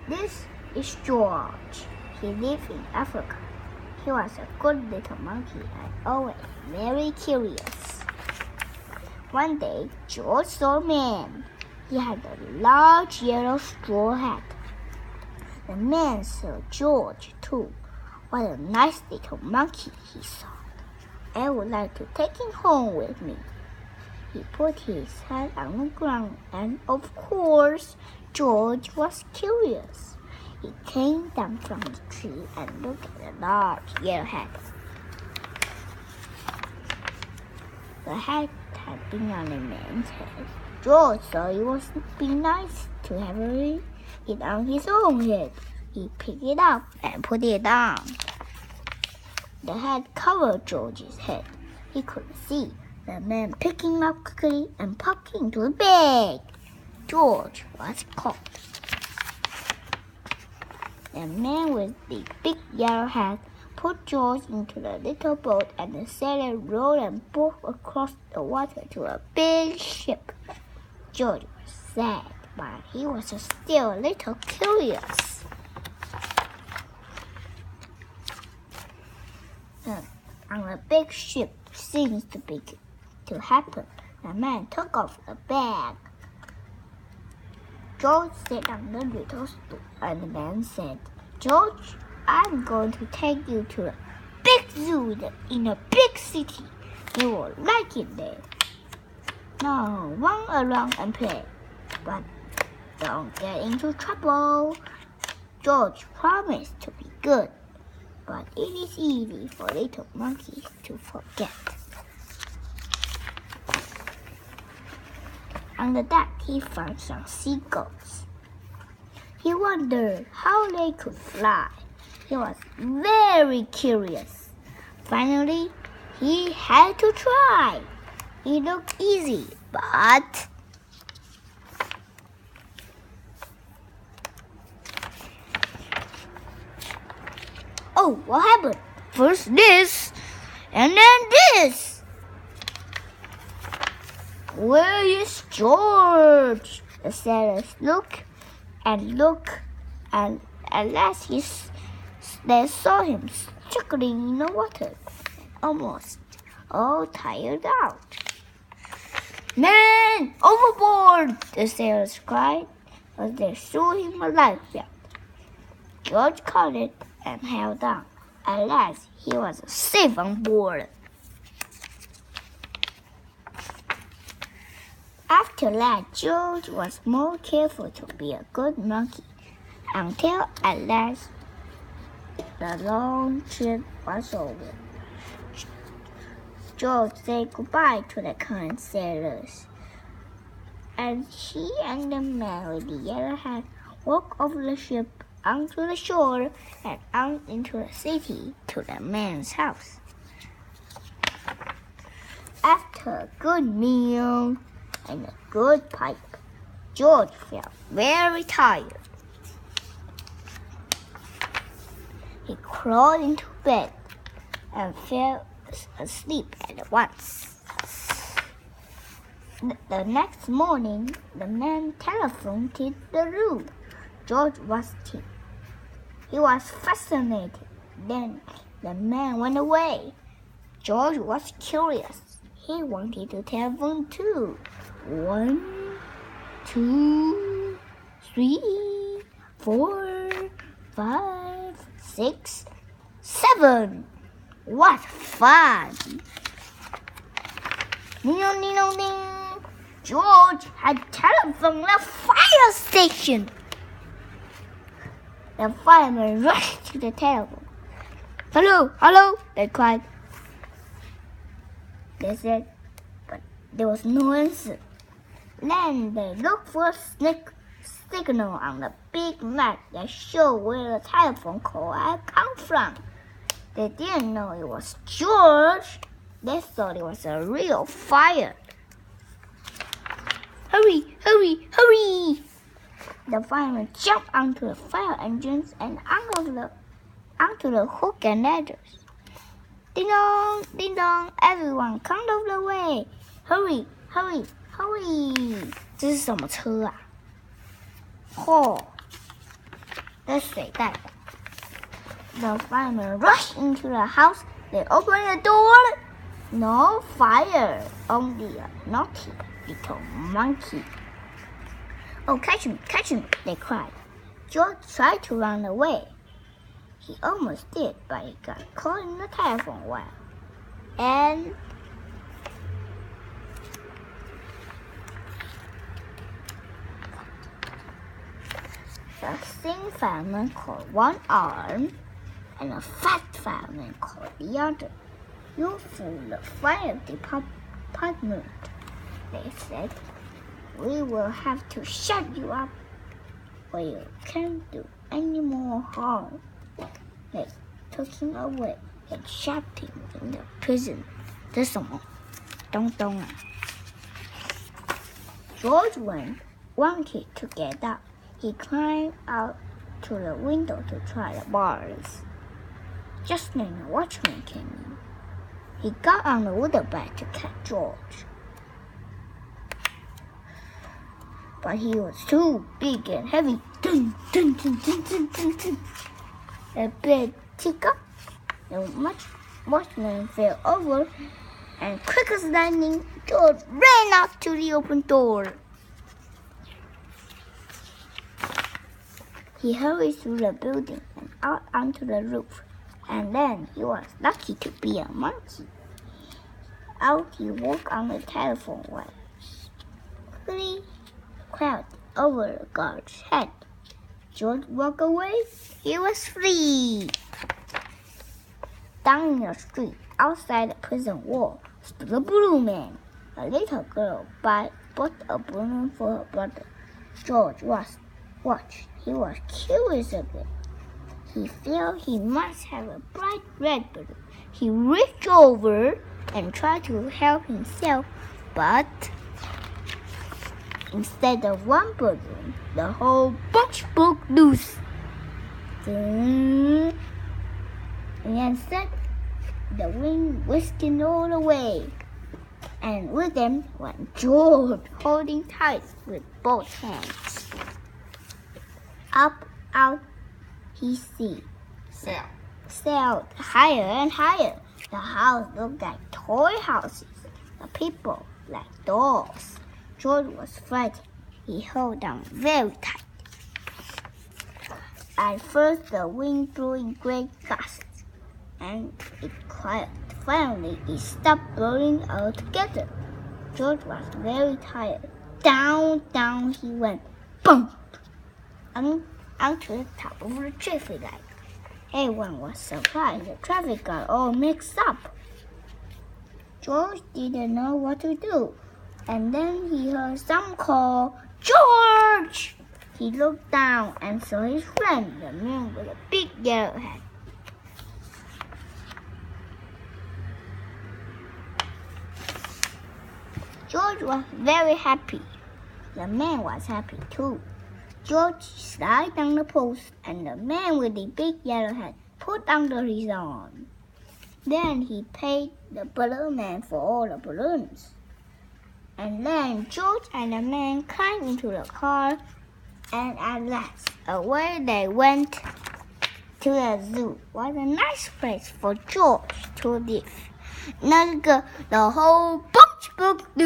This is George. He lived in Africa. He was a good little monkey and always very curious. One day, George saw a man. He had a large yellow straw hat. The man saw George too. What a nice little monkey, he thought. I would like to take him home with me. He put his head on the ground, and of course, George was curious. He came down from the tree and looked at the large yellow hat. The hat had been on the man's head. George thought it would be nice to have it on his own head. He picked it up and put it on. The hat covered George's head. He couldn't see. The man picked him up quickly and popped into the bag. George was caught. The man with the big yellow hat put George into the little boat, and the sailor rowed them both across the water to a big ship. George was sad, but he was still a little curious. On the big ship seems to happen. The man took off the bag. George sat on the little stool, and the man said, "George, I'm going to take you to a big zoo in a big city. You will like it there. Now run around and play, but don't get into trouble." George promised to be good, but it is easy for little monkeys to forget. On the deck, he found some seagulls. He wondered how they could fly. He was very curious. Finally, he had to try. It looked easy, but oh, what happened? First this, and then this. Where is George? The sailors looked, and at last they saw him struggling in the water, almost all tired out. "Man, overboard!" the sailors cried as they threw him a life belt. George caught it and held on. At last, he was safe on board. After that, George was more careful to be a good monkey, until at last the long trip was over. George said goodbye to the kind sailors, and he and the man with the yellow hat walked over the ship onto the shore and out into the city to the man's house. After a good meal and a good pipe, George felt very tired. He crawled into bed and fell asleep at once. The next morning, the man telephoned to the room George was in. He was fascinated. Then the man went away. George was curious. He wanted to telephone too. 1, 2, 3, 4, 5, 6, 7. What fun! Ding, ding, ding, ding. George had telephoned the fire station. The firemen rushed to the telephone. "Hello, hello," they cried. They said, but there was no answer. Then they looked for a signal on the big map that showed where the telephone call had come from. They didn't know it was George. They thought it was a real fire. "Hurry, hurry, hurry!" The firemen jumped onto the fire engines and onto the hook and ladders. "Ding dong, ding dong! Everyone come out of the way! Hurry, hurry, hurry!" 这是什么车啊？的水袋。The firemen rushed into the house. They opened the door. No fire, only a naughty little monkey. Oh, catch him, they cried. George tried to run away. He almost did, but he got caught in the telephone wire. And a thin fireman caught one arm, and a fat fireman caught the other. You fool the fire department, they said. We will have to shut you up, or you can't do any more harm. They took him away and shut him in the prison. 这是什么？东东啊 George wanted to get out. He climbed out to the window to try the bars. Just then the watchman came in. He got on the wooden bed to catch George. But he was too big and heavy. Dun, dun, dun, dun, dun, dun, dun. The bed ticked up. The watchman fell over, and quick as lightning, George ran out to the open door. He hurried through the building and out onto the roof, and then he was lucky to be a monkey. Out he walked on the telephone wires. Quickly crouched over the guard's head. George walked away. He was free. Down in the street, outside the prison wall, stood a blue man. A little girl bought a balloon for her brother. George watched. He was curious again. He felt he must have a bright red balloon. He reached over and tried to help himself, but instead of one balloon, the whole bunch broke loose. And instead, the wind whisked it all away. And with them went George, holding tight with both hands. Up, out, he sailed higher and higher. The house looked like toy houses. The people like dolls. George was frightened. He held on very tight. At first, the wind blew in great gusts, and it quieted. Finally, it stopped blowing altogether. George was very tired. Down, down he went. Bump! Onto the top of the traffic light. Everyone was surprised. The traffic got all mixed up. George didn't know what to do. And then he heard some call, George! He looked down and saw his friend, the man with a big yellow hat. George was very happy. The man was happy too. George slid down the post, and the man with the big yellow hat put under his arm. Then he paid the balloon man for all the balloons. And then George and the man climbed into the car, and at last, away they went to the zoo. What a nice place for George to live. The whole bunch broke loose.